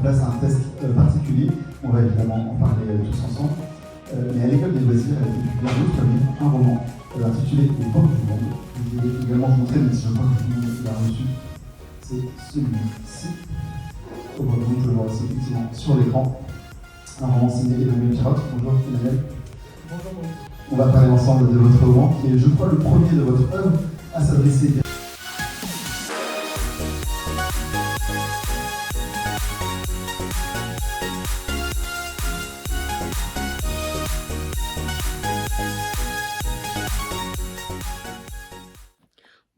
place un test particulier. On va évidemment en parler tous ensemble. Mais à l'école des loisirs, elle a été publiée un autre livre, un roman intitulé Au bord du monde. Je vais également vous montrer, même si je crois que tout le monde l'a reçu. C'est celui-ci. Au bord du monde, je le vois aussi effectivement sur l'écran. Un roman signé Emmanuel Pirotte. Bonjour Emmanuel. Bonjour. On va parler ensemble de votre roman, qui est, je crois, le premier de votre œuvre à s'adresser.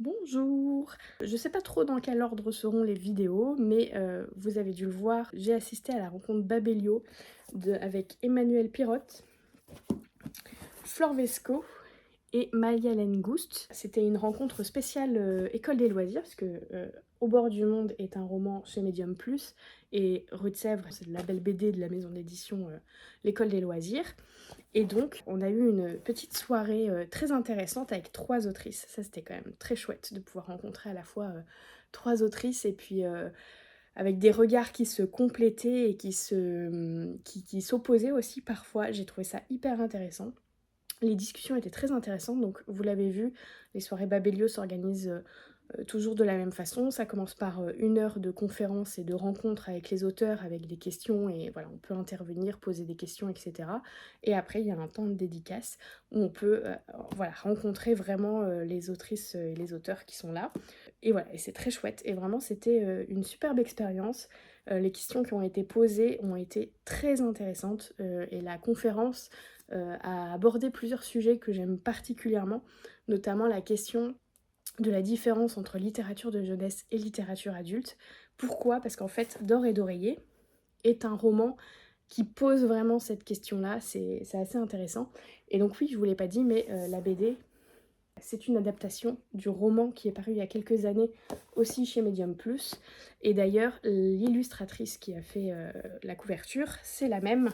Bonjour. Je sais pas trop dans quel ordre seront les vidéos, mais vous avez dû le voir, j'ai assisté à la rencontre Babelio avec Emmanuel Pirotte, Flore Vesco et Maïa-Hélène Goust. C'était une rencontre spéciale École des loisirs, parce que Au bord du monde est un roman chez Medium Plus, et Rue de Sèvres, c'est le label BD de la maison d'édition L'École des loisirs. Et donc, on a eu une petite soirée très intéressante avec 3 autrices. Ça, c'était quand même très chouette de pouvoir rencontrer à la fois 3 autrices et puis avec des regards qui se complétaient et qui s'opposaient aussi parfois. J'ai trouvé ça hyper intéressant. Les discussions étaient très intéressantes, donc vous l'avez vu, les soirées Babelio s'organisent toujours de la même façon. Ça commence par 1 heure de conférence et de rencontre avec les auteurs, avec des questions, et voilà, on peut intervenir, poser des questions, etc. Et après, il y a un temps de dédicace où on peut voilà, rencontrer vraiment les autrices et les auteurs qui sont là. Et voilà, et c'est très chouette. Et vraiment, c'était une superbe expérience. Les questions qui ont été posées ont été très intéressantes. Et la conférence a abordé plusieurs sujets que j'aime particulièrement, notamment la question de la différence entre littérature de jeunesse et littérature adulte. Pourquoi ? Parce qu'en fait, D'or et d'oreiller est un roman qui pose vraiment cette question-là, c'est assez intéressant. Et donc oui, je vous l'ai pas dit, mais la BD, c'est une adaptation du roman qui est paru il y a quelques années aussi chez Medium Plus. Et d'ailleurs, l'illustratrice qui a fait la couverture, c'est la même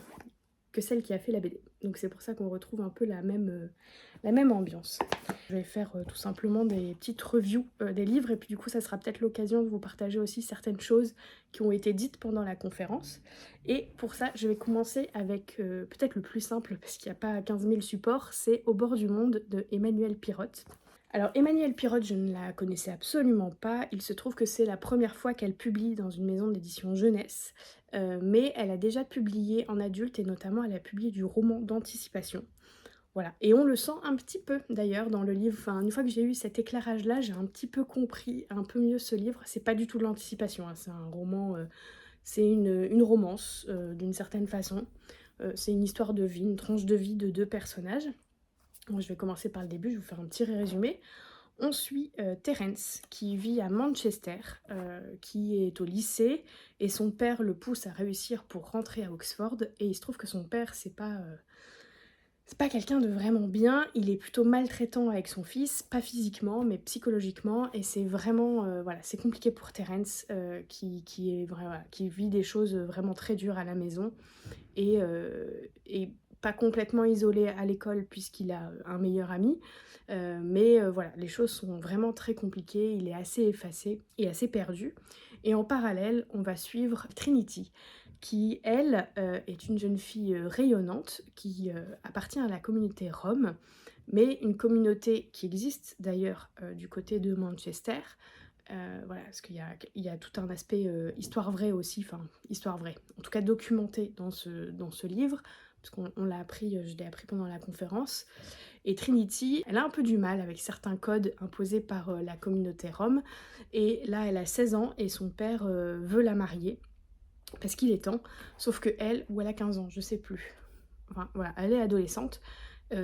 que celle qui a fait la BD. Donc c'est pour ça qu'on retrouve un peu la même ambiance. Je vais faire tout simplement des petites reviews des livres, et puis du coup ça sera peut-être l'occasion de vous partager aussi certaines choses qui ont été dites pendant la conférence. Et pour ça, je vais commencer avec peut-être le plus simple, parce qu'il n'y a pas 15 000 supports, c'est Au bord du monde de Emmanuel Pirotte. Alors Emmanuel Pirotte, je ne la connaissais absolument pas. Il se trouve que c'est la première fois qu'elle publie dans une maison d'édition jeunesse, mais elle a déjà publié en adulte, et notamment elle a publié du roman d'anticipation. Voilà, et on le sent un petit peu d'ailleurs dans le livre. Enfin, une fois que j'ai eu cet éclairage-là, j'ai un petit peu compris un peu mieux ce livre. C'est pas du tout de l'anticipation, hein. C'est un roman, c'est une romance d'une certaine façon. C'est une histoire de vie, une tranche de vie de 2 personnages. Bon, je vais commencer par le début, je vais vous faire un petit résumé. On suit Terence qui vit à Manchester, qui est au lycée, et son père le pousse à réussir pour rentrer à Oxford, et il se trouve que son père, c'est pas quelqu'un de vraiment bien, il est plutôt maltraitant avec son fils, pas physiquement mais psychologiquement, et c'est vraiment, voilà, c'est compliqué pour Terence qui vit des choses vraiment très dures à la maison, et pas complètement isolé à l'école puisqu'il a un meilleur ami, mais voilà, les choses sont vraiment très compliquées, il est assez effacé et assez perdu. Et en parallèle, on va suivre Trinity, qui, elle, est une jeune fille rayonnante, qui appartient à la communauté Rome, mais une communauté qui existe d'ailleurs du côté de Manchester. Voilà, parce qu'il y a tout un aspect histoire vraie aussi, enfin histoire vraie, en tout cas documentée dans ce livre, parce qu'on l'a appris, je l'ai appris pendant la conférence. Et Trinity, elle a un peu du mal avec certains codes imposés par la communauté Rome, et là elle a 16 ans et son père veut la marier, parce qu'il est temps, sauf que elle, ou elle a 15 ans, je sais plus, enfin voilà, elle est adolescente,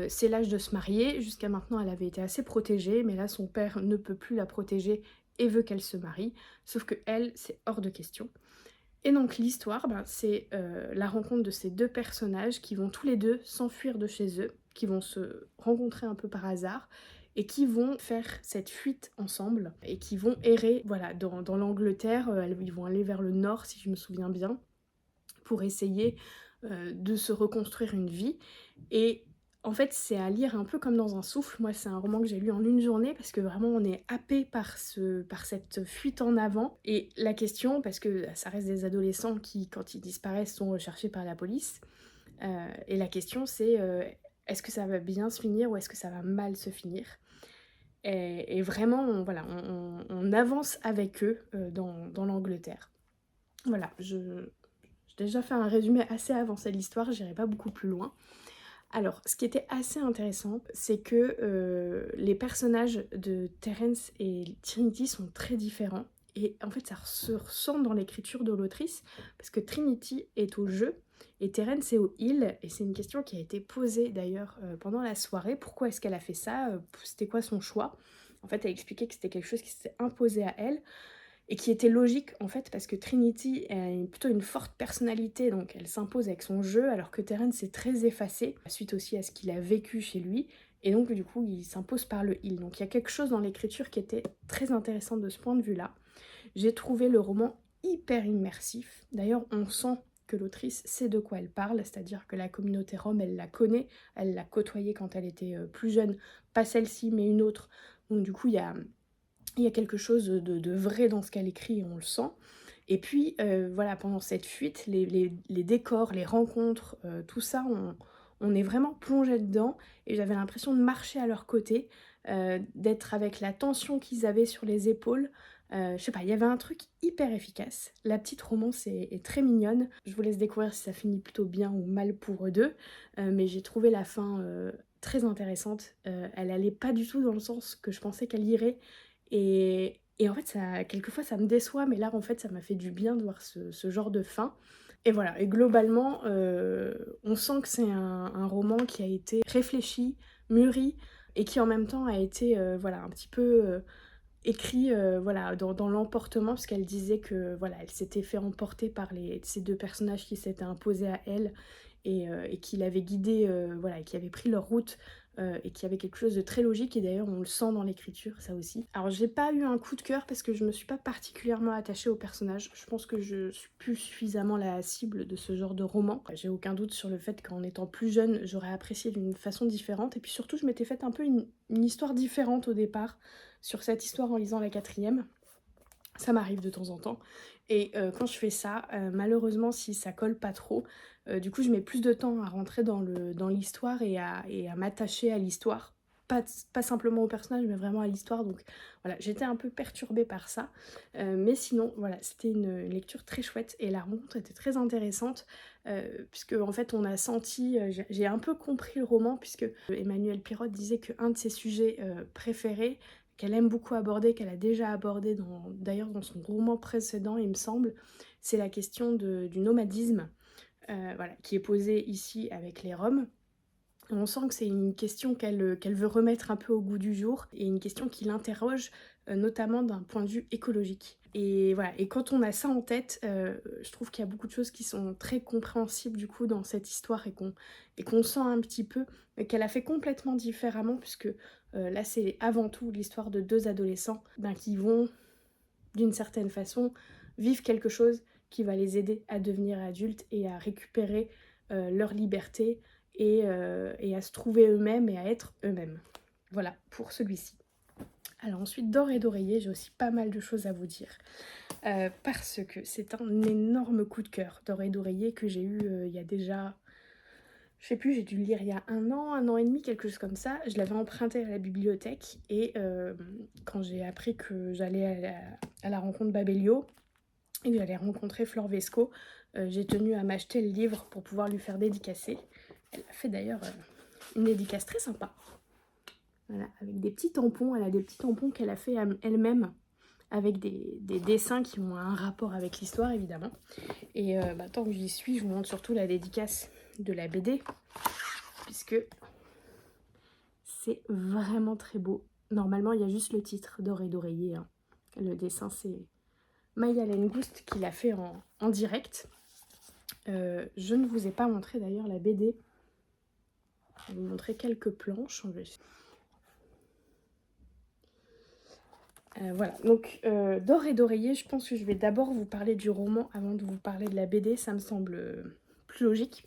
c'est l'âge de se marier. Jusqu'à maintenant elle avait été assez protégée, mais là son père ne peut plus la protéger et veut qu'elle se marie, sauf que elle, c'est hors de question. Et donc l'histoire, c'est la rencontre de ces 2 personnages qui vont tous les 2 s'enfuir de chez eux, qui vont se rencontrer un peu par hasard, et qui vont faire cette fuite ensemble, et qui vont errer, voilà, dans l'Angleterre. Ils vont aller vers le nord, si je me souviens bien, pour essayer de se reconstruire une vie. Et En fait, c'est à lire un peu comme dans un souffle. Moi, c'est un roman que j'ai lu en une journée parce que vraiment on est happé par cette fuite en avant. Et la question, parce que ça reste des adolescents qui, quand ils disparaissent, sont recherchés par la police. Et la question, c'est est-ce que ça va bien se finir ou est-ce que ça va mal se finir? Et vraiment, voilà, on avance avec eux dans l'Angleterre. Voilà, j'ai déjà fait un résumé assez avancé de l'histoire, j'irai pas beaucoup plus loin. Alors, ce qui était assez intéressant, c'est que les personnages de Terence et Trinity sont très différents. Et en fait, ça se ressent dans l'écriture de l'autrice, parce que Trinity est au jeu et Terence est au heal. Et c'est une question qui a été posée d'ailleurs pendant la soirée. Pourquoi est-ce qu'elle a fait ça? C'était quoi son choix? En fait, elle expliquait que c'était quelque chose qui s'était imposé à elle et qui était logique en fait parce que Trinity a plutôt une forte personnalité, donc elle s'impose avec son jeu, alors que Terence est très effacé, suite aussi à ce qu'il a vécu chez lui, et donc du coup il s'impose par le heal. Donc il y a quelque chose dans l'écriture qui était très intéressant de ce point de vue-là. J'ai trouvé le roman hyper immersif, d'ailleurs on sent que l'autrice sait de quoi elle parle, c'est-à-dire que la communauté rome, elle la connaît, elle l'a côtoyée quand elle était plus jeune, pas celle-ci mais une autre, donc du coup il y a quelque chose de vrai dans ce qu'elle écrit, on le sent. Et puis, voilà, pendant cette fuite, les décors, les rencontres, tout ça, on est vraiment plongé dedans. Et j'avais l'impression de marcher à leur côté, d'être avec la tension qu'ils avaient sur les épaules. Je sais pas, il y avait un truc hyper efficace. La petite romance est très mignonne. Je vous laisse découvrir si ça finit plutôt bien ou mal pour eux deux. Mais j'ai trouvé la fin très intéressante. Elle allait pas du tout dans le sens que je pensais qu'elle irait. Et en fait, quelquefois, ça me déçoit, mais là, en fait, ça m'a fait du bien de voir ce genre de fin. Et voilà, et globalement, on sent que c'est un roman qui a été réfléchi, mûri, et qui en même temps a été voilà, un petit peu écrit voilà, dans l'emportement, parce qu'elle disait que voilà, elle s'était fait emporter par ces deux personnages qui s'étaient imposés à elle, et qui l'avaient guidée, voilà, et qui avaient pris leur route, et qui avait quelque chose de très logique, et d'ailleurs on le sent dans l'écriture, ça aussi. Alors j'ai pas eu un coup de cœur parce que je me suis pas particulièrement attachée au personnage, je pense que je suis plus suffisamment la cible de ce genre de roman. J'ai aucun doute sur le fait qu'en étant plus jeune, j'aurais apprécié d'une façon différente, et puis surtout je m'étais faite un peu une histoire différente au départ, sur cette histoire en lisant la 4e. Ça m'arrive de temps en temps. Et quand je fais ça, malheureusement, si ça colle pas trop, du coup, je mets plus de temps à rentrer dans l'histoire et à m'attacher à l'histoire. Pas simplement au personnage, mais vraiment à l'histoire. Donc voilà, j'étais un peu perturbée par ça. Mais sinon, voilà, c'était une lecture très chouette. Et la rencontre était très intéressante, puisque en fait, on a senti... j'ai un peu compris le roman, puisque Emmanuel Pirotte disait qu'un de ses sujets préférés, qu'elle aime beaucoup aborder, qu'elle a déjà abordé d'ailleurs dans son roman précédent, il me semble, c'est la question du nomadisme, voilà, qui est posée ici avec les Roms. On sent que c'est une question qu'elle veut remettre un peu au goût du jour, et une question qui l'interroge notamment d'un point de vue écologique. Et voilà, et quand on a ça en tête, je trouve qu'il y a beaucoup de choses qui sont très compréhensibles du coup dans cette histoire, et qu'on sent un petit peu, mais qu'elle a fait complètement différemment, puisque là c'est avant tout l'histoire de deux adolescents qui vont d'une certaine façon vivre quelque chose qui va les aider à devenir adultes et à récupérer leur liberté, et à se trouver eux-mêmes et à être eux-mêmes. Voilà pour celui-ci. Alors ensuite, D'or et d'oreiller, j'ai aussi pas mal de choses à vous dire. Parce que c'est un énorme coup de cœur, D'or et d'oreiller, que j'ai eu il y a déjà... Je sais plus, j'ai dû le lire il y a un an et demi, quelque chose comme ça. Je l'avais emprunté à la bibliothèque, et quand j'ai appris que j'allais à la rencontre Babelio, et que j'allais rencontrer Flore Vesco, j'ai tenu à m'acheter le livre pour pouvoir lui faire dédicacer. Elle a fait d'ailleurs une dédicace très sympa. Voilà, avec des petits tampons. Elle a des petits tampons qu'elle a fait elle-même, avec des dessins qui ont un rapport avec l'histoire, évidemment. Et tant que j'y suis, je vous montre surtout la dédicace de la BD, puisque c'est vraiment très beau. Normalement, il y a juste le titre, D'or et d'oreiller, hein. Le dessin, c'est Maya Lengoust qui l'a fait en direct. Je ne vous ai pas montré d'ailleurs la BD. Je vais vous montrer quelques planches. Voilà, donc D'or et d'oreiller, je pense que je vais d'abord vous parler du roman avant de vous parler de la BD, ça me semble plus logique.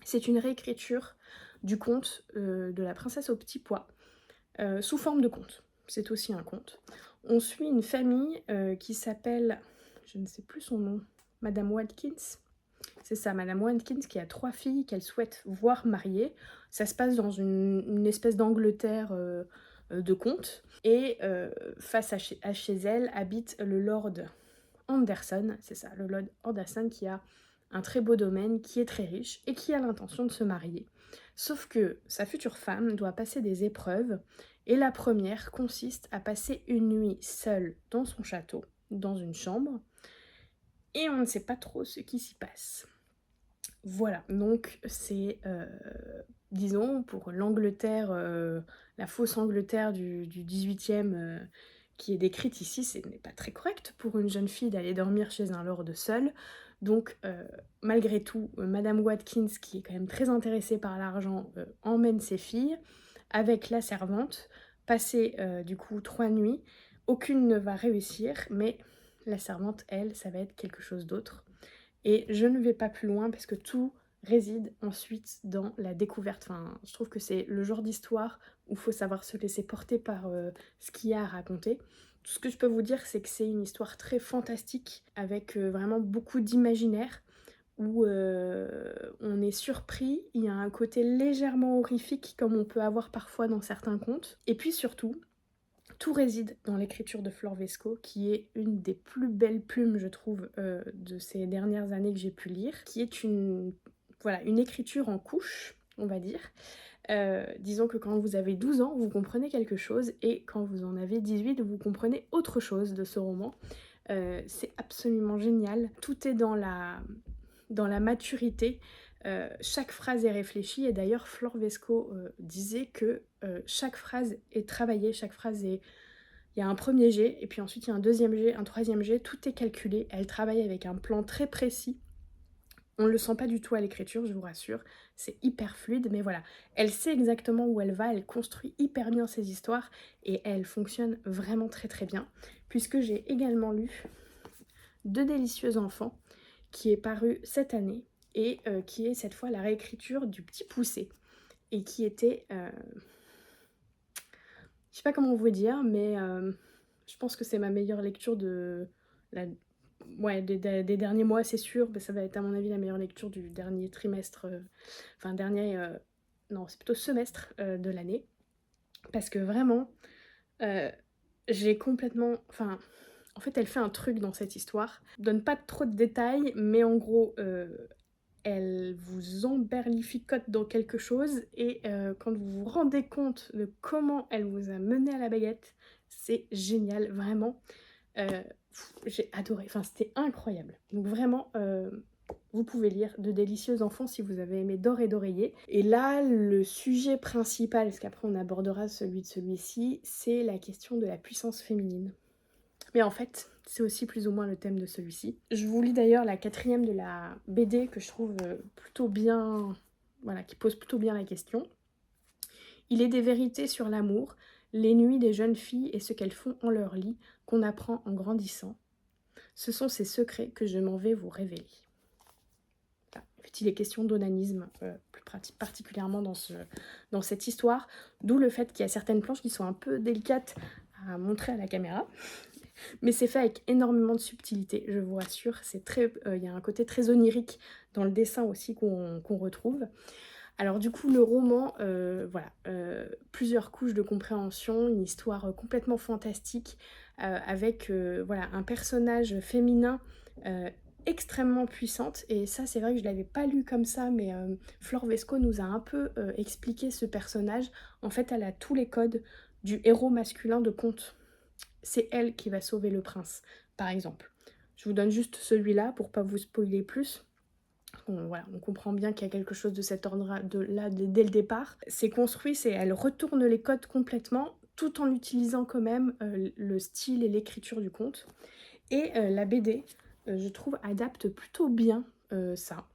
C'est une réécriture du conte de la princesse au petit pois, sous forme de conte. C'est aussi un conte. On suit une famille qui s'appelle, je ne sais plus son nom, Madame Watkins. C'est ça, Madame Watkins qui a 3 filles qu'elle souhaite voir mariées. Ça se passe dans une espèce d'Angleterre de conte. Et face à chez elle habite le Lord Anderson, c'est ça, le Lord Anderson qui a un très beau domaine, qui est très riche et qui a l'intention de se marier. Sauf que sa future femme doit passer des épreuves et la première consiste à passer une nuit seule dans son château, dans une chambre, et on ne sait pas trop ce qui s'y passe. Voilà, donc c'est, disons, pour l'Angleterre, la fausse Angleterre du 18e qui est décrite ici, ce n'est pas très correct pour une jeune fille d'aller dormir chez un lord seul. Donc, malgré tout, Madame Watkins, qui est quand même très intéressée par l'argent, emmène ses filles avec la servante, passer du coup 3 nuits. Aucune ne va réussir, mais la servante, elle, ça va être quelque chose d'autre. Et je ne vais pas plus loin parce que tout réside ensuite dans la découverte. Enfin, je trouve que c'est le genre d'histoire où il faut savoir se laisser porter par ce qu'il y a à raconter. Tout ce que je peux vous dire, c'est que c'est une histoire très fantastique avec vraiment beaucoup d'imaginaire où on est surpris. Il y a un côté légèrement horrifique comme on peut avoir parfois dans certains contes. Et puis surtout, tout réside dans l'écriture de Flor Vesco, qui est une des plus belles plumes, je trouve, de ces dernières années que j'ai pu lire, qui est une écriture en couches, on va dire. Disons que quand vous avez 12 ans, vous comprenez quelque chose, et quand vous en avez 18, vous comprenez autre chose de ce roman. C'est absolument génial. Tout est dans la maturité. Chaque phrase est réfléchie, et d'ailleurs Flor Vesco disait que chaque phrase est travaillée, chaque phrase est... Il y a un premier jet, et puis ensuite il y a un deuxième jet, un troisième jet, tout est calculé. Elle travaille avec un plan très précis. On ne le sent pas du tout à l'écriture, je vous rassure. C'est hyper fluide, mais voilà. Elle sait exactement où elle va, elle construit hyper bien ses histoires, et elle fonctionne vraiment très très bien. Puisque j'ai également lu De délicieux enfants, qui est paru cette année, et qui est cette fois la réécriture du Petit Poucet, et qui était... je sais pas comment vous dire, mais je pense que c'est ma meilleure lecture de des derniers mois, c'est sûr. Ça va être à mon avis la meilleure lecture du dernier trimestre, non, c'est plutôt semestre de l'année. Parce que vraiment, j'ai complètement... Enfin, en fait, elle fait un truc dans cette histoire. Je donne pas trop de détails, mais en gros, elle vous emberlificote dans quelque chose, et quand vous vous rendez compte de comment elle vous a mené à la baguette, c'est génial, vraiment. J'ai adoré, enfin c'était incroyable. Donc vraiment, vous pouvez lire De délicieux enfants si vous avez aimé D'or et d'oreiller. Et là, le sujet principal, parce qu'après on abordera celui de celui-ci, c'est la question de la puissance féminine. Mais en fait, c'est aussi plus ou moins le thème de celui-ci. Je vous lis d'ailleurs la 4e de la BD que je trouve plutôt bien... Voilà, qui pose plutôt bien la question. Il est des vérités sur l'amour, les nuits des jeunes filles et ce qu'elles font en leur lit, qu'on apprend en grandissant. Ce sont ces secrets que je m'en vais vous révéler. Voilà. En fait, il est question d'onanisme, plus particulièrement dans cette histoire, d'où le fait qu'il y a certaines planches qui sont un peu délicates à montrer à la caméra. Mais c'est fait avec énormément de subtilité, je vous rassure. C'est très, y a un côté très onirique dans le dessin aussi qu'on retrouve. Alors du coup, le roman, plusieurs couches de compréhension, une histoire complètement fantastique, avec un personnage féminin extrêmement puissante. Et ça, c'est vrai que je ne l'avais pas lu comme ça, mais Flor Vesco nous a un peu expliqué ce personnage. En fait, elle a tous les codes du héros masculin de conte. C'est elle qui va sauver le prince, par exemple. Je vous donne juste celui-là pour pas vous spoiler plus. On comprend bien qu'il y a quelque chose de cet ordre-là dès le départ. C'est construit, elle retourne les codes complètement, tout en utilisant quand même le style et l'écriture du conte. Et la BD, je trouve, adapte plutôt bien ça.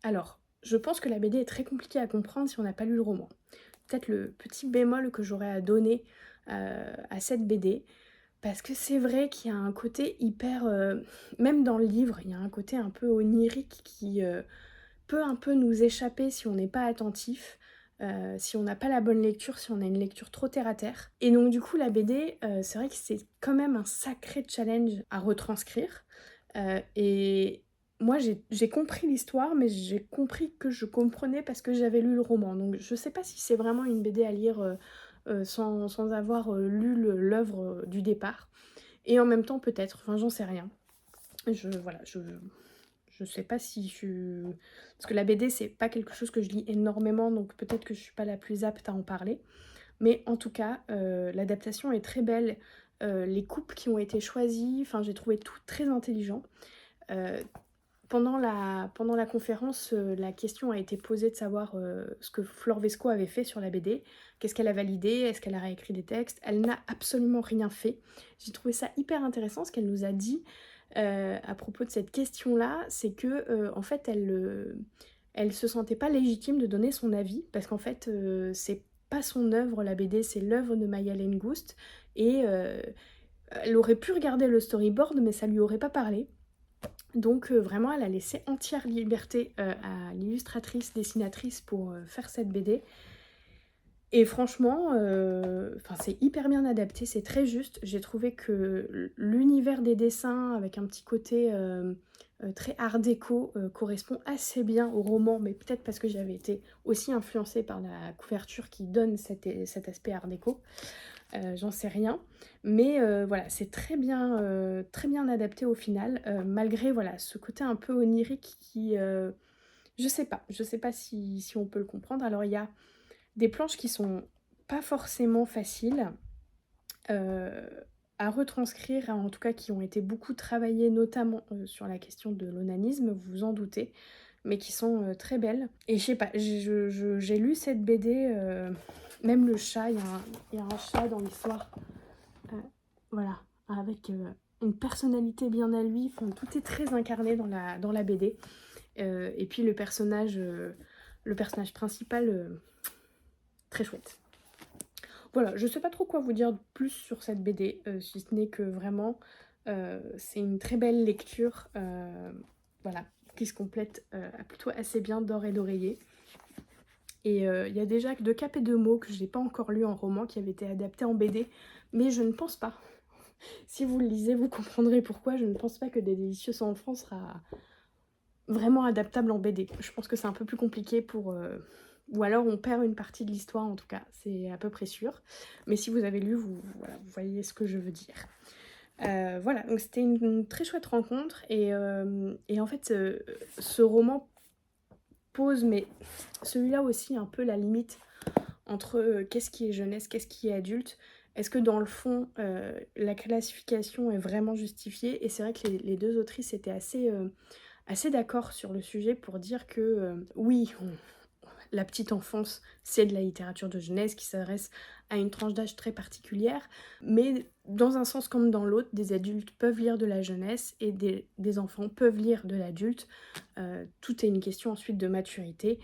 Alors, je pense que la BD est très compliquée à comprendre si on n'a pas lu le roman. Peut-être le petit bémol que j'aurais à donner à cette BD, parce que c'est vrai qu'il y a un côté hyper... même dans le livre, il y a un côté un peu onirique qui peut un peu nous échapper si on n'est pas attentif. si on n'a pas la bonne lecture, si on a une lecture trop terre-à-terre. Et donc du coup la BD, c'est vrai que c'est quand même un sacré challenge à retranscrire. Et moi j'ai compris l'histoire, mais j'ai compris que je comprenais parce que j'avais lu le roman. Donc je sais pas si c'est vraiment une BD à lire sans avoir lu l'œuvre du départ. Et en même temps peut-être, enfin j'en sais rien. Voilà, je sais pas si je... Parce que la BD, c'est pas quelque chose que je lis énormément, donc peut-être que je suis pas la plus apte à en parler. Mais en tout cas, l'adaptation est très belle. Les coupes qui ont été choisies, enfin j'ai trouvé tout très intelligent. Euh, pendant la conférence, la question a été posée de savoir ce que Flor Vesco avait fait sur la BD. Qu'est-ce qu'elle a validé? Est-ce qu'elle a réécrit des textes? Elle n'a absolument rien fait. J'ai trouvé ça hyper intéressant, ce qu'elle nous a dit à propos de cette question-là, c'est que en fait, elle se sentait pas légitime de donner son avis, parce qu'en fait, c'est pas son œuvre, la BD, c'est l'œuvre de Maya Lengoust, et elle aurait pu regarder le storyboard, mais ça lui aurait pas parlé. Donc vraiment, elle a laissé entière liberté à l'illustratrice, dessinatrice pour faire cette BD. Et franchement, c'est hyper bien adapté, c'est très juste. J'ai trouvé que l'univers des dessins, avec un petit côté très art déco, correspond assez bien au roman, mais peut-être parce que j'avais été aussi influencée par la couverture qui donne cet aspect art déco. J'en sais rien. Mais voilà, c'est très bien adapté au final, malgré voilà, ce côté un peu onirique qui... je sais pas si on peut le comprendre. Alors il y a des planches qui sont pas forcément faciles euh, à retranscrire, en tout cas qui ont été beaucoup travaillées, notamment sur la question de l'onanisme, vous vous en doutez, mais qui sont très belles. Et je sais pas, j'ai lu cette BD, même le chat, il y a un chat dans l'histoire, voilà, avec une personnalité bien à lui, enfin, tout est très incarné dans la BD. Et puis le personnage principal, très chouette. Voilà, je sais pas trop quoi vous dire de plus sur cette BD, si ce n'est que vraiment c'est une très belle lecture, voilà, qui se complète plutôt assez bien d'or et d'oreiller. Et il y a déjà Deux Cap et Deux Mots que je n'ai pas encore lu en roman, qui avait été adapté en BD, mais je ne pense pas. Si vous le lisez, vous comprendrez pourquoi. Je ne pense pas que Des Délicieux sans enfants sera vraiment adaptable en BD. Je pense que c'est un peu plus compliqué pour... ou alors on perd une partie de l'histoire, en tout cas, c'est à peu près sûr. Mais si vous avez lu, voilà, vous voyez ce que je veux dire. Voilà, donc c'était une très chouette rencontre. Et en fait, ce roman pose, mais celui-là aussi, un peu la limite entre qu'est-ce qui est jeunesse, qu'est-ce qui est adulte. Est-ce que dans le fond, la classification est vraiment justifiée? Et c'est vrai que les deux autrices étaient assez d'accord sur le sujet pour dire que oui, la petite enfance, c'est de la littérature de jeunesse qui s'adresse à une tranche d'âge très particulière, mais dans un sens comme dans l'autre, des adultes peuvent lire de la jeunesse et des enfants peuvent lire de l'adulte. Tout est une question ensuite de maturité.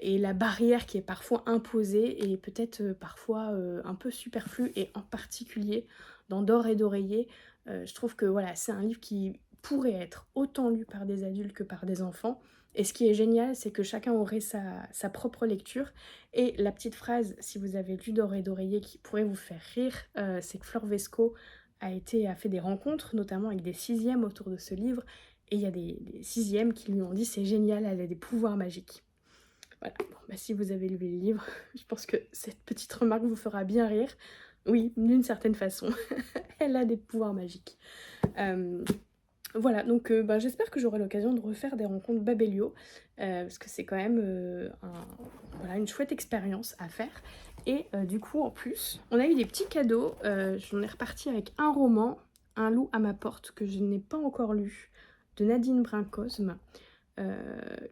Et la barrière qui est parfois imposée est peut-être parfois un peu superflue, et en particulier dans D'or et d'oreiller, je trouve que voilà, c'est un livre qui pourrait être autant lu par des adultes que par des enfants. Et ce qui est génial, c'est que chacun aurait sa propre lecture. Et la petite phrase, si vous avez lu D'or et d'oreiller, qui pourrait vous faire rire, c'est que Flor Vesco a fait des rencontres, notamment avec des sixièmes autour de ce livre. Et il y a des sixièmes qui lui ont dit c'est génial, elle a des pouvoirs magiques. Voilà, bon, bah, si vous avez lu le livre, je pense que cette petite remarque vous fera bien rire. Oui, d'une certaine façon, elle a des pouvoirs magiques. Voilà, donc j'espère que j'aurai l'occasion de refaire des rencontres Babelio, parce que c'est quand même voilà, une chouette expérience à faire. Et du coup, en plus, on a eu des petits cadeaux. J'en ai reparti avec un roman, Un loup à ma porte, que je n'ai pas encore lu, de Nadine Brincosme,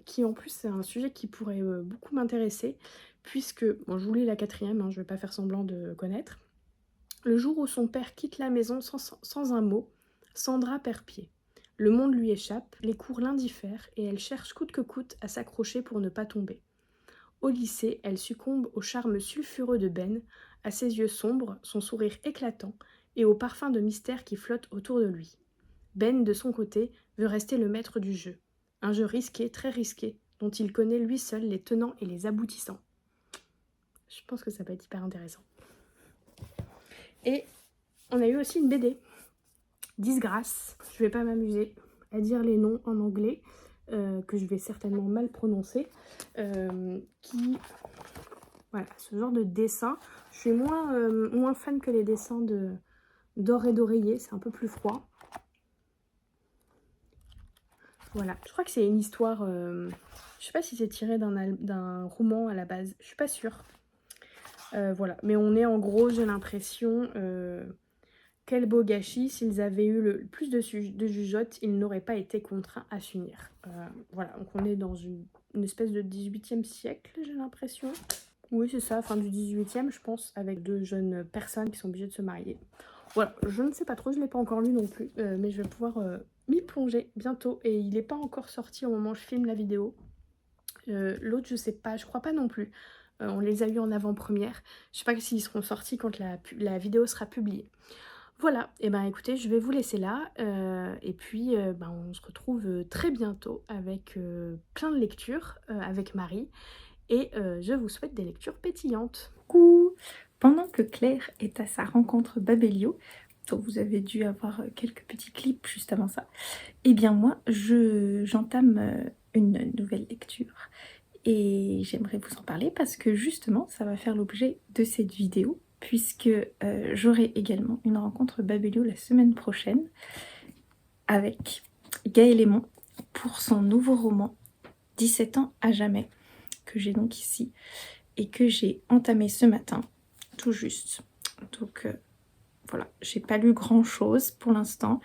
qui en plus c'est un sujet qui pourrait beaucoup m'intéresser, puisque, bon, je vous lis la quatrième, hein, je ne vais pas faire semblant de connaître. Le jour où son père quitte la maison sans un mot, Sandra perd pied. Le monde lui échappe, les cours l'indiffèrent et elle cherche coûte que coûte à s'accrocher pour ne pas tomber. Au lycée, elle succombe au charme sulfureux de Ben, à ses yeux sombres, son sourire éclatant et au parfum de mystère qui flotte autour de lui. Ben, de son côté, veut rester le maître du jeu. Un jeu risqué, très risqué, dont il connaît lui seul les tenants et les aboutissants. Je pense que ça peut être hyper intéressant. Et on a eu aussi une BD, Disgrâce. Je vais pas m'amuser à dire les noms en anglais, que je vais certainement mal prononcer, qui... Voilà, ce genre de dessin. Je suis moins fan que les dessins d'Or et d'Oreiller, c'est un peu plus froid. Voilà, je crois que c'est une histoire... je sais pas si c'est tiré d'un roman à la base, je suis pas sûre. Voilà, mais on est en gros, j'ai l'impression... quel beau gâchis, s'ils avaient eu le plus de jugeotes, ils n'auraient pas été contraints à s'unir. Voilà, donc on est dans une espèce de 18e siècle, j'ai l'impression. Oui, c'est ça, fin du 18e, je pense, avec deux jeunes personnes qui sont obligées de se marier. Voilà, je ne sais pas trop, je ne l'ai pas encore lu non plus, mais je vais pouvoir m'y plonger bientôt. Et il n'est pas encore sorti au moment où je filme la vidéo. L'autre, je sais pas, je crois pas non plus. On les a eus en avant-première. Je sais pas s'ils seront sortis quand la vidéo sera publiée. Voilà, et ben écoutez, je vais vous laisser là, et puis on se retrouve très bientôt avec plein de lectures avec Marie, et je vous souhaite des lectures pétillantes. Coucou! Pendant que Claire est à sa rencontre Babelio, dont vous avez dû avoir quelques petits clips juste avant ça, eh bien moi, j'entame une nouvelle lecture. Et j'aimerais vous en parler parce que justement, ça va faire l'objet de cette vidéo, puisque j'aurai également une rencontre Babelio la semaine prochaine avec Gaël Aymon pour son nouveau roman 17 ans à jamais, que j'ai donc ici et que j'ai entamé ce matin, tout juste. Donc voilà, j'ai pas lu grand chose pour l'instant,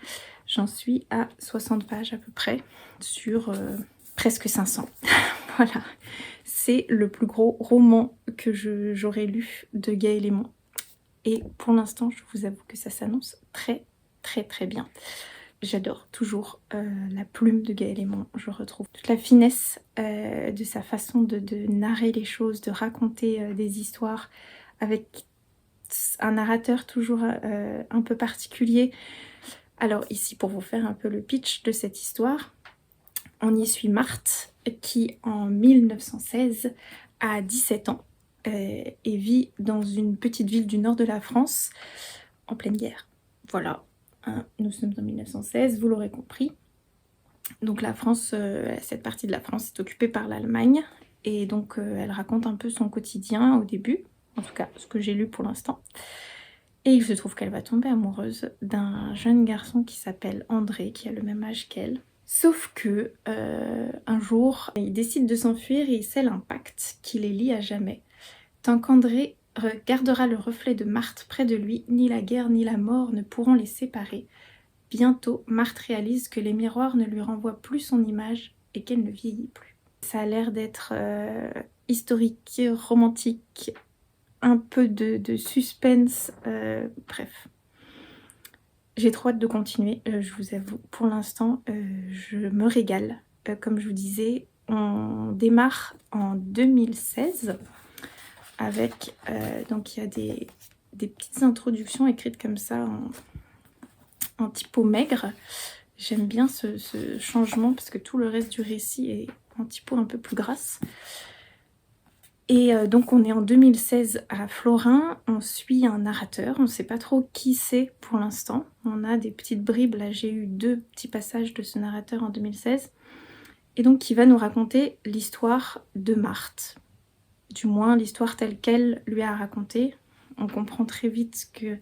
j'en suis à 60 pages à peu près sur presque 500. Voilà, c'est le plus gros roman que j'aurais lu de Gaël Aymon. Et pour l'instant, je vous avoue que ça s'annonce très très très bien. J'adore toujours la plume de Gaël Aymon. Je retrouve toute la finesse de sa façon de narrer les choses, de raconter des histoires avec un narrateur toujours un peu particulier. Alors ici, pour vous faire un peu le pitch de cette histoire, on y suit Marthe qui en 1916 a 17 ans et vit dans une petite ville du nord de la France en pleine guerre. Voilà, hein, nous sommes en 1916, vous l'aurez compris. Donc la France, cette partie de la France est occupée par l'Allemagne et donc elle raconte un peu son quotidien au début, en tout cas ce que j'ai lu pour l'instant. Et il se trouve qu'elle va tomber amoureuse d'un jeune garçon qui s'appelle André, qui a le même âge qu'elle. Sauf que un jour, il décide de s'enfuir et il scelle un pacte qui les lie à jamais. Tant qu'André gardera le reflet de Marthe près de lui, ni la guerre ni la mort ne pourront les séparer. Bientôt, Marthe réalise que les miroirs ne lui renvoient plus son image et qu'elle ne vieillit plus. Ça a l'air d'être historique, romantique, un peu de suspense, bref. J'ai trop hâte de continuer, je vous avoue. Pour l'instant, je me régale. Comme je vous disais, on démarre en 2016 avec... donc il y a des petites introductions écrites comme ça en typo maigre. J'aime bien ce changement parce que tout le reste du récit est en typo un peu plus grasse. Et donc on est en 2016 à Florin, on suit un narrateur, on ne sait pas trop qui c'est pour l'instant. On a des petites bribes, là j'ai eu 2 petits passages de ce narrateur en 2016. Et donc qui va nous raconter l'histoire de Marthe. Du moins l'histoire telle qu'elle lui a racontée. On comprend très vite que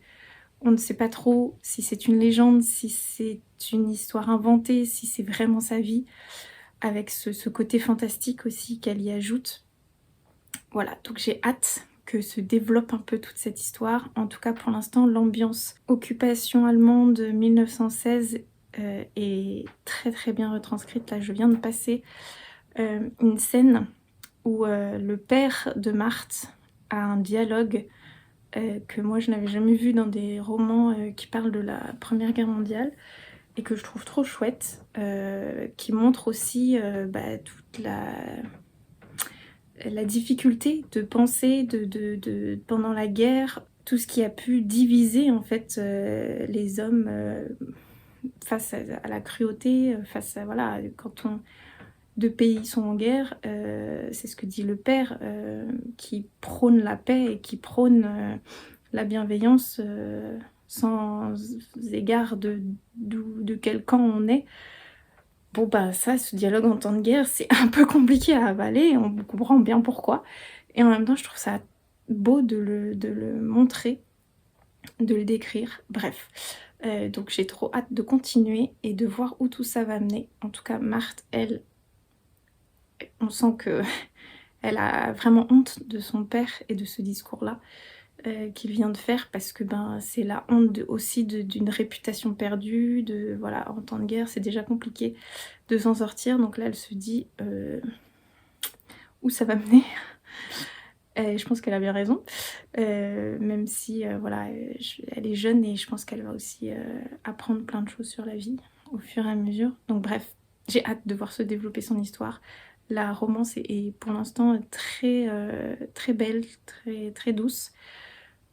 on ne sait pas trop si c'est une légende, si c'est une histoire inventée, si c'est vraiment sa vie. Avec ce côté fantastique aussi qu'elle y ajoute. Voilà, donc j'ai hâte que se développe un peu toute cette histoire. En tout cas, pour l'instant, l'ambiance occupation allemande 1916 est très très bien retranscrite. Là, je viens de passer une scène où le père de Marthe a un dialogue que moi je n'avais jamais vu dans des romans qui parlent de la Première Guerre mondiale et que je trouve trop chouette, qui montre aussi toute la difficulté de penser pendant la guerre, tout ce qui a pu diviser en fait les hommes face à la cruauté, face à voilà, quand deux pays sont en guerre, c'est ce que dit le père, qui prône la paix et qui prône la bienveillance sans égard de quel camp on est. Bon bah ça, ce dialogue en temps de guerre, c'est un peu compliqué à avaler, on comprend bien pourquoi. Et en même temps, je trouve ça beau de le montrer, de le décrire, bref. Donc j'ai trop hâte de continuer et de voir où tout ça va mener. En tout cas, Marthe, elle, on sent que elle a vraiment honte de son père et de ce discours-là qu'il vient de faire, parce que ben, c'est la honte aussi d'une réputation perdue, voilà, en temps de guerre, c'est déjà compliqué de s'en sortir. Donc là, elle se dit où ça va mener. Je pense qu'elle a bien raison, même si voilà, elle est jeune et je pense qu'elle va aussi apprendre plein de choses sur la vie au fur et à mesure. Donc bref, j'ai hâte de voir se développer son histoire. La romance est pour l'instant très, très belle, très, très douce.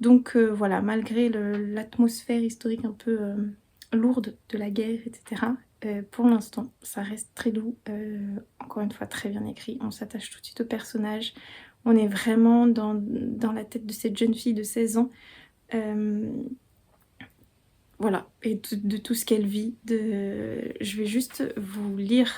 Donc voilà, malgré l'atmosphère historique un peu lourde de la guerre, etc., pour l'instant, ça reste très doux. Encore une fois, très bien écrit. On s'attache tout de suite au personnage. On est vraiment dans la tête de cette jeune fille de 16 ans. Voilà, et de tout ce qu'elle vit. Je vais juste vous lire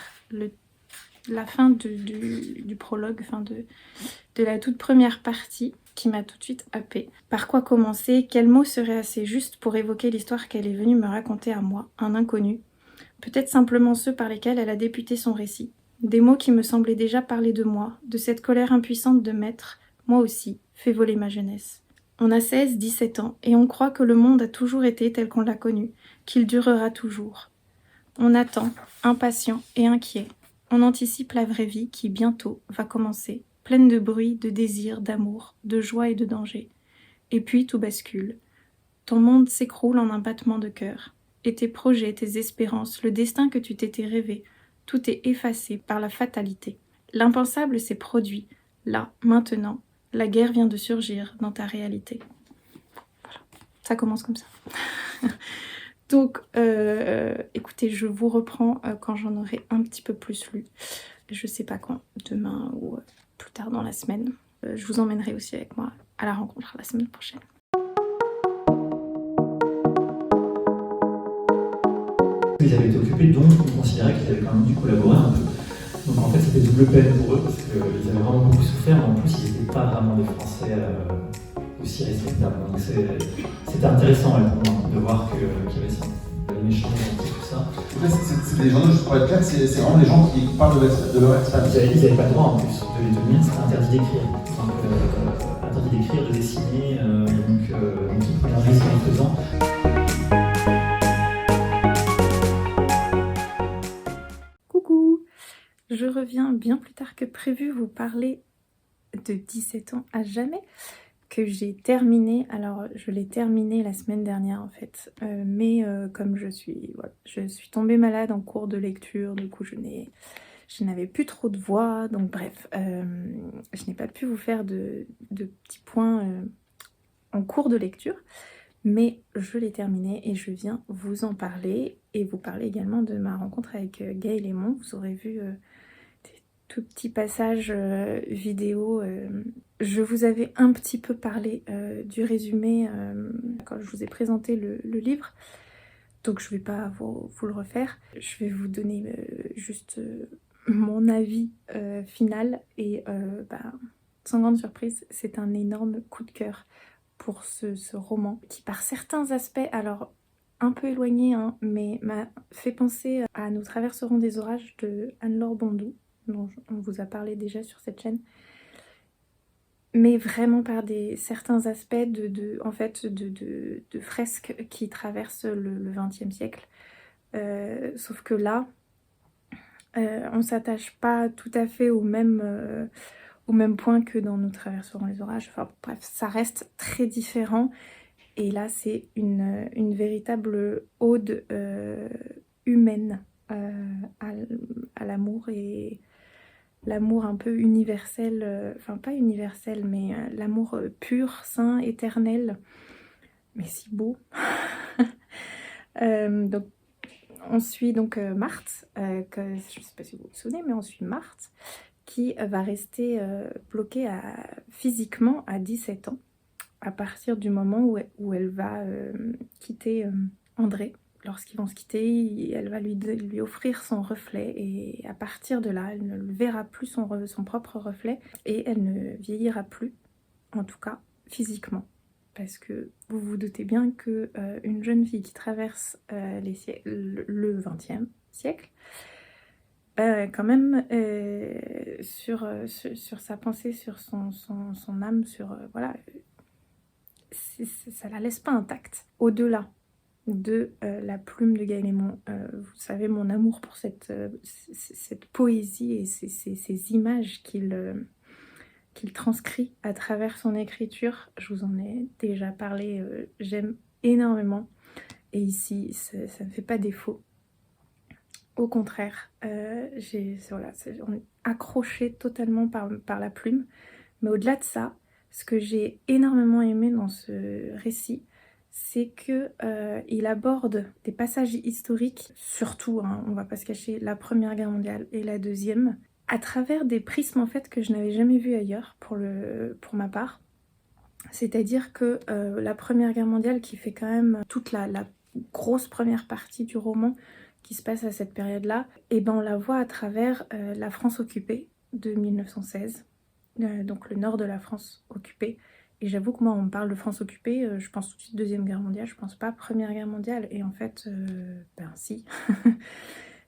la fin du prologue, enfin de la toute première partie, qui m'a tout de suite happée. Par quoi commencer? Quels mots seraient assez justes pour évoquer l'histoire qu'elle est venue me raconter à moi, un inconnu? Peut-être simplement ceux par lesquels elle a débuté son récit. Des mots qui me semblaient déjà parler de moi, de cette colère impuissante de m'être, moi aussi, fait voler ma jeunesse. On a 16, 17 ans, et on croit que le monde a toujours été tel qu'on l'a connu, qu'il durera toujours. On attend, impatient et inquiet. On anticipe la vraie vie qui, bientôt, va commencer, pleine de bruit, de désir, d'amour, de joie et de danger. Et puis tout bascule. Ton monde s'écroule en un battement de cœur. Et tes projets, tes espérances, le destin que tu t'étais rêvé, tout est effacé par la fatalité. L'impensable s'est produit. Là, maintenant, la guerre vient de surgir dans ta réalité. Voilà. Ça commence comme ça. Donc, écoutez, je vous reprends quand j'en aurai un petit peu plus lu. Je sais pas quand, demain ou plus tard dans la semaine. Je vous emmènerai aussi avec moi à la rencontre la semaine prochaine. Ils avaient été occupés, donc on considérait qu'ils avaient quand même dû collaborer un peu. Donc en fait c'était double peine pour eux parce qu'ils avaient vraiment beaucoup souffert, mais en plus ils n'étaient pas vraiment des Français aussi respectables. Donc c'était intéressant pour moi de voir qu'il y avait ça. Les méchants, tout ça. En fait, c'est des journalistes, pour être clair, c'est vraiment des gens qui parlent de leur expérience. Ils n'avaient pas le droit en plus de les tenir, c'était interdit d'écrire. Donc interdit d'écrire, de dessiner, donc ils prenaient un risque en le faisant. Je reviens bien plus tard que prévu vous parler de 17 ans à jamais, que j'ai terminé. Alors je l'ai terminé la semaine dernière en fait, mais comme je suis tombée malade en cours de lecture, du coup je n'avais plus trop de voix, donc bref, je n'ai pas pu vous faire de petits points en cours de lecture, mais je l'ai terminé et je viens vous en parler et vous parler également de ma rencontre avec Gaël Aymon. Vous aurez vu des tout petits passages vidéo. Je vous avais un petit peu parlé du résumé quand je vous ai présenté le livre, donc je ne vais pas vous le refaire. Je vais vous donner juste mon avis final et sans grande surprise, c'est un énorme coup de cœur pour ce roman qui par certains aspects, alors un peu éloigné, hein, mais m'a fait penser à Nous traverserons des orages de Anne-Laure Bondou, dont on vous a parlé déjà sur cette chaîne, mais vraiment par certains aspects de fresques qui traversent le XXe siècle. Sauf que là, on s'attache pas tout à fait au même point que dans Nous traverserons les orages. Enfin bref, ça reste très différent. Et là, c'est une véritable ode humaine à l'amour, et l'amour un peu universel, enfin pas universel, mais l'amour pur, sain, éternel, mais si beau. Donc On suit donc Marthe, que, je ne sais pas si vous vous souvenez, mais on suit Marthe, qui va rester bloquée physiquement à 17 ans, à partir du moment où elle va quitter André. Lorsqu'ils vont se quitter, elle va lui offrir son reflet, et à partir de là, elle ne verra plus son propre reflet, et elle ne vieillira plus, en tout cas physiquement. Parce que vous vous doutez bien que une jeune fille qui traverse le XXe siècle, quand même, sur sa pensée, sur son âme, voilà, ça la laisse pas intacte. Au-delà de la plume de Gaël Aymon, vous savez mon amour pour cette poésie et ces images qu'il transcrit à travers son écriture. Je vous en ai déjà parlé, j'aime énormément, et ici ça ne fait pas défaut. Au contraire, voilà, on est accroché totalement par la plume. Mais au-delà de ça, ce que j'ai énormément aimé dans ce récit, c'est qu'il aborde des passages historiques, surtout, hein, on va pas se cacher, la Première Guerre mondiale et la Deuxième, à travers des prismes en fait que je n'avais jamais vus ailleurs pour ma part. C'est-à-dire que la Première Guerre mondiale, qui fait quand même toute la grosse première partie du roman qui se passe à cette période-là, et ben on la voit à travers la France occupée de 1916, donc le nord de la France occupée. Et j'avoue que moi, on me parle de France occupée, je pense tout de suite Deuxième Guerre mondiale, je pense pas Première Guerre mondiale, et en fait, ben si.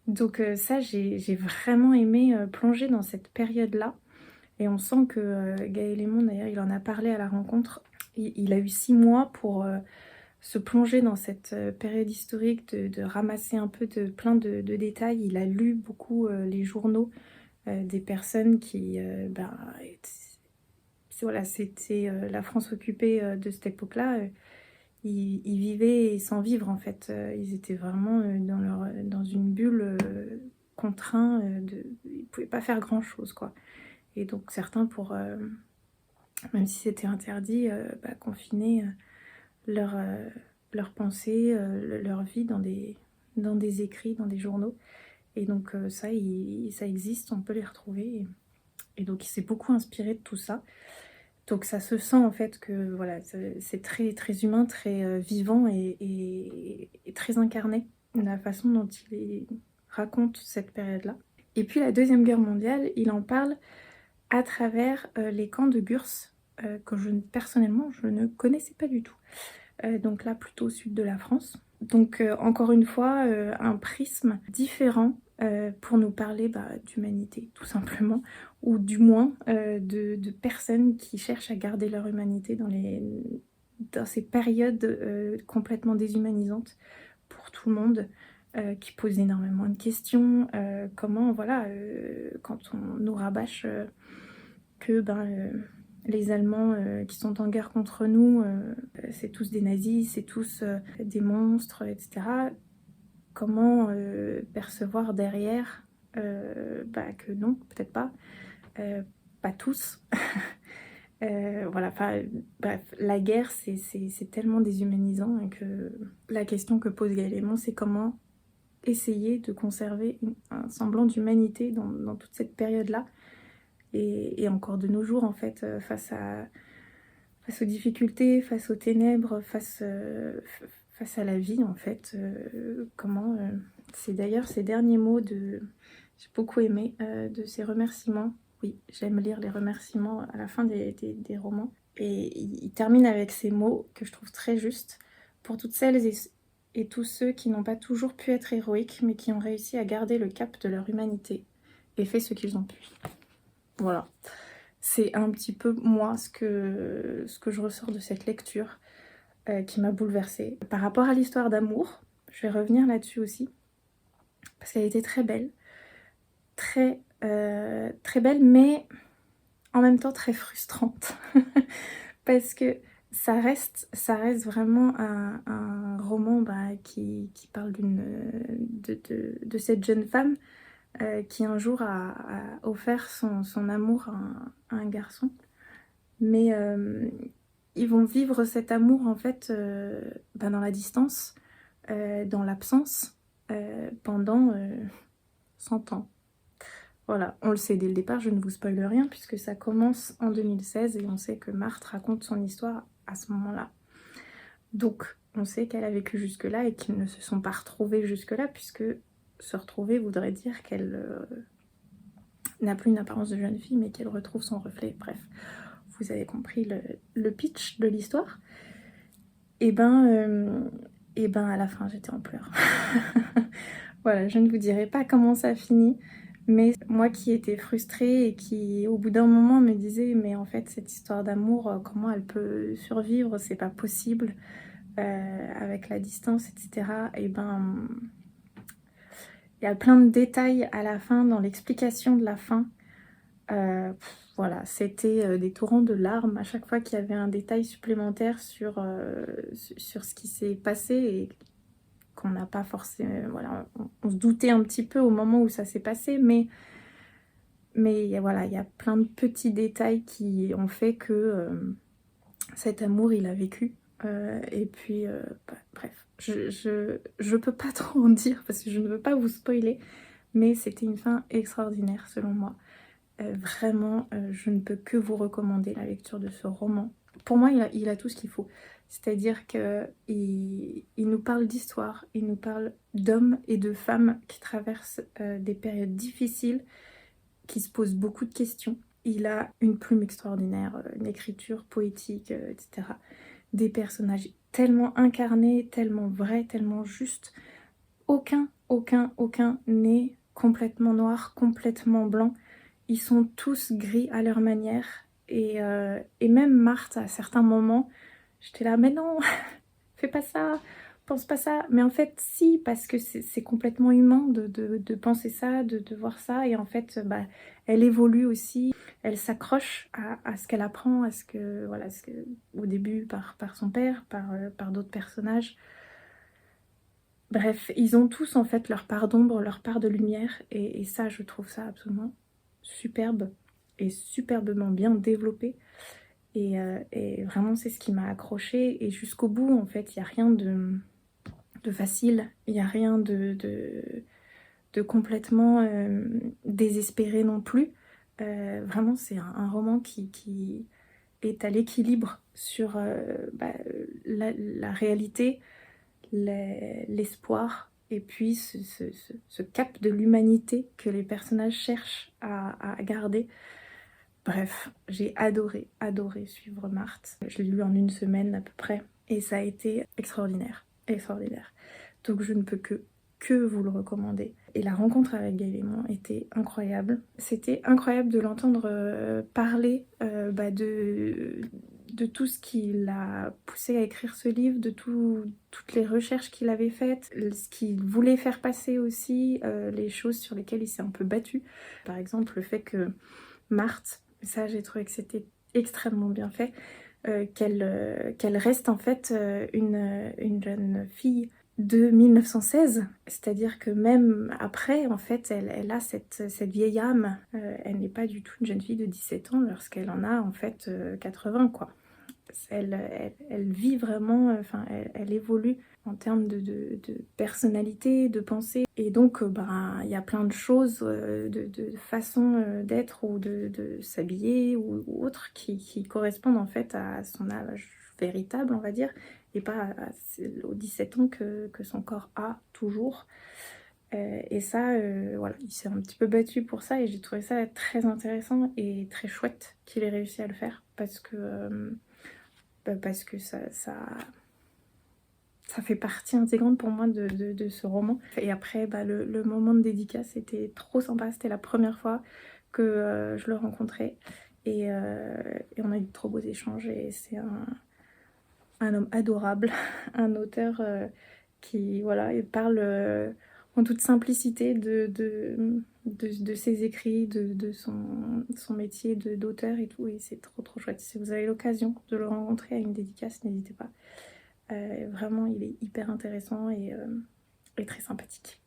Donc ça, j'ai vraiment aimé plonger dans cette période-là. Et on sent que Gaël Aymon, d'ailleurs, il en a parlé à la rencontre. Il a eu 6 mois pour se plonger dans cette période historique, de ramasser un peu plein de détails. Il a lu beaucoup les journaux des personnes qui... voilà, c'était la France occupée de cette époque-là. Ils vivaient sans vivre, en fait. Ils étaient vraiment dans une bulle, contraints. Ils ne pouvaient pas faire grand-chose, quoi. Et donc certains, même si c'était interdit, confiner leurs pensées, leur vie dans des écrits, dans des journaux. Et donc ça existe, on peut les retrouver. Et donc il s'est beaucoup inspiré de tout ça. Donc ça se sent en fait que voilà, c'est très, très humain, très vivant et très incarné, la façon dont il raconte cette période-là. Et puis la Deuxième Guerre mondiale, il en parle à travers les camps de Gurs, que personnellement je ne connaissais pas du tout. Donc là plutôt au sud de la France. Donc encore une fois, un prisme différent pour nous parler d'humanité tout simplement, ou du moins de personnes qui cherchent à garder leur humanité dans ces périodes complètement déshumanisantes pour tout le monde, qui posent énormément de questions. Comment, voilà, quand on nous rabâche que les Allemands qui sont en guerre contre nous, c'est tous des nazis, c'est tous des monstres, etc. Comment percevoir derrière que non, peut-être pas, pas tous. Voilà, bref, la guerre c'est tellement déshumanisant, et que la question que pose Gaël Aymon, c'est comment essayer de conserver un semblant d'humanité dans toute cette période-là. Et encore de nos jours, en fait, face aux difficultés, face aux ténèbres, face à la vie, en fait. Comment c'est d'ailleurs ces derniers mots j'ai beaucoup aimé, de ces remerciements. Oui, j'aime lire les remerciements à la fin des romans. Et il termine avec ces mots que je trouve très justes. Pour toutes celles et tous ceux qui n'ont pas toujours pu être héroïques, mais qui ont réussi à garder le cap de leur humanité et fait ce qu'ils ont pu. Voilà, c'est un petit peu moi ce que je ressors de cette lecture qui m'a bouleversée. Par rapport à l'histoire d'amour, je vais revenir là-dessus aussi, parce qu'elle était très belle, très belle, mais en même temps très frustrante, parce que ça reste vraiment un roman qui parle de cette jeune femme qui un jour a offert son amour à un garçon. Mais ils vont vivre cet amour en fait dans la distance, dans l'absence, pendant 100 ans. Voilà, on le sait dès le départ, je ne vous spoile rien puisque ça commence en 2016 et on sait que Marthe raconte son histoire à ce moment-là. Donc on sait qu'elle a vécu jusque-là et qu'ils ne se sont pas retrouvés jusque-là puisque se retrouver voudrait dire qu'elle n'a plus une apparence de jeune fille mais qu'elle retrouve son reflet. Bref, vous avez compris le pitch de l'histoire. Et ben à la fin j'étais en pleurs. Voilà, je ne vous dirai pas comment ça finit, mais moi qui étais frustrée et qui au bout d'un moment me disais mais en fait cette histoire d'amour, comment elle peut survivre, c'est pas possible avec la distance, etc. Et ben il y a plein de détails à la fin, dans l'explication de la fin. Voilà, c'était des torrents de larmes à chaque fois qu'il y avait un détail supplémentaire sur ce qui s'est passé et qu'on n'a pas forcément... Voilà, on se doutait un petit peu au moment où ça s'est passé, mais voilà, il y a plein de petits détails qui ont fait que cet amour, il a vécu. Et puis, bref, je peux pas trop en dire parce que je ne veux pas vous spoiler, mais c'était une fin extraordinaire selon moi. Vraiment, je ne peux que vous recommander la lecture de ce roman. Pour moi, il a tout ce qu'il faut. C'est-à-dire qu'il nous parle d'histoire, il nous parle d'hommes et de femmes qui traversent des périodes difficiles, qui se posent beaucoup de questions. Il a une plume extraordinaire, une écriture poétique, etc. Des personnages tellement incarnés, tellement vrais, tellement justes. Aucun n'est complètement noir, complètement blanc. Ils sont tous gris à leur manière. Et même Marthe, à certains moments, j'étais là, mais non, fais pas ça, pense pas ça. Mais en fait, si, parce que c'est complètement humain de penser ça, de voir ça. Et en fait, elle évolue aussi. Elle s'accroche à ce qu'elle apprend, à ce que, voilà, au début par son père, par d'autres personnages. Bref, ils ont tous en fait leur part d'ombre, leur part de lumière. Et ça, je trouve ça absolument superbe et superbement bien développé. Et vraiment, c'est ce qui m'a accrochée. Et jusqu'au bout, en fait, il n'y a rien de facile. Il n'y a rien de complètement désespéré non plus. Vraiment, c'est un roman qui est à l'équilibre sur la réalité, l'espoir, et puis ce cap de l'humanité que les personnages cherchent à garder. Bref, j'ai adoré suivre Marthe. Je l'ai lu en une semaine à peu près et ça a été extraordinaire. Donc je ne peux que vous le recommander. Et la rencontre avec Gaël était incroyable. C'était incroyable de l'entendre parler de tout ce qui l'a poussé à écrire ce livre, de toutes les recherches qu'il avait faites, ce qu'il voulait faire passer aussi, les choses sur lesquelles il s'est un peu battu. Par exemple, le fait que Marthe, ça j'ai trouvé que c'était extrêmement bien fait, qu'elle reste en fait une jeune fille de 1916, c'est-à-dire que même après, en fait, elle a cette vieille âme. Elle n'est pas du tout une jeune fille de 17 ans lorsqu'elle en a en fait 80, quoi. Elle vit vraiment, enfin, elle évolue en termes de personnalité, de pensée. Et donc, il y a plein de choses, de façons d'être ou de s'habiller ou autres qui correspondent en fait à son âge véritable, on va dire, et pas aux 17 ans que son corps a toujours. Et ça, voilà, il s'est un petit peu battu pour ça et j'ai trouvé ça très intéressant et très chouette qu'il ait réussi à le faire parce que ça fait partie intégrante pour moi de ce roman. Et après, le moment de dédicace était trop sympa. C'était la première fois que je le rencontrais. Et on a eu de trop beaux échanges. Et c'est un homme adorable, un auteur qui voilà, il parle en toute simplicité de ses écrits, de son métier d'auteur et tout. Et c'est trop chouette. Si vous avez l'occasion de le rencontrer à une dédicace, n'hésitez pas. Vraiment, il est hyper intéressant et très sympathique.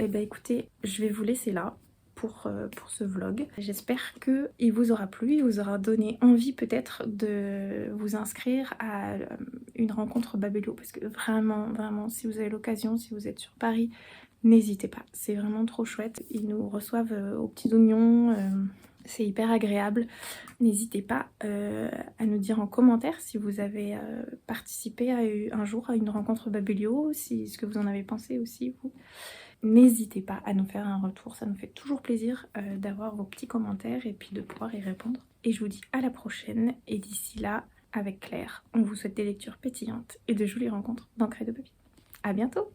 Et ben écoutez, je vais vous laisser là pour ce vlog. J'espère qu'il vous aura plu, il vous aura donné envie peut-être de vous inscrire à une rencontre Babelio parce que vraiment, si vous avez l'occasion, si vous êtes sur Paris, n'hésitez pas, c'est vraiment trop chouette. Ils nous reçoivent aux petits oignons, c'est hyper agréable. N'hésitez pas à nous dire en commentaire si vous avez participé un jour à une rencontre Babelio, ce que vous en avez pensé aussi, vous. N'hésitez pas à nous faire un retour, ça nous fait toujours plaisir d'avoir vos petits commentaires et puis de pouvoir y répondre. Et je vous dis à la prochaine, et d'ici là, avec Claire, on vous souhaite des lectures pétillantes et de jolies rencontres dans Craie de Papy. À bientôt!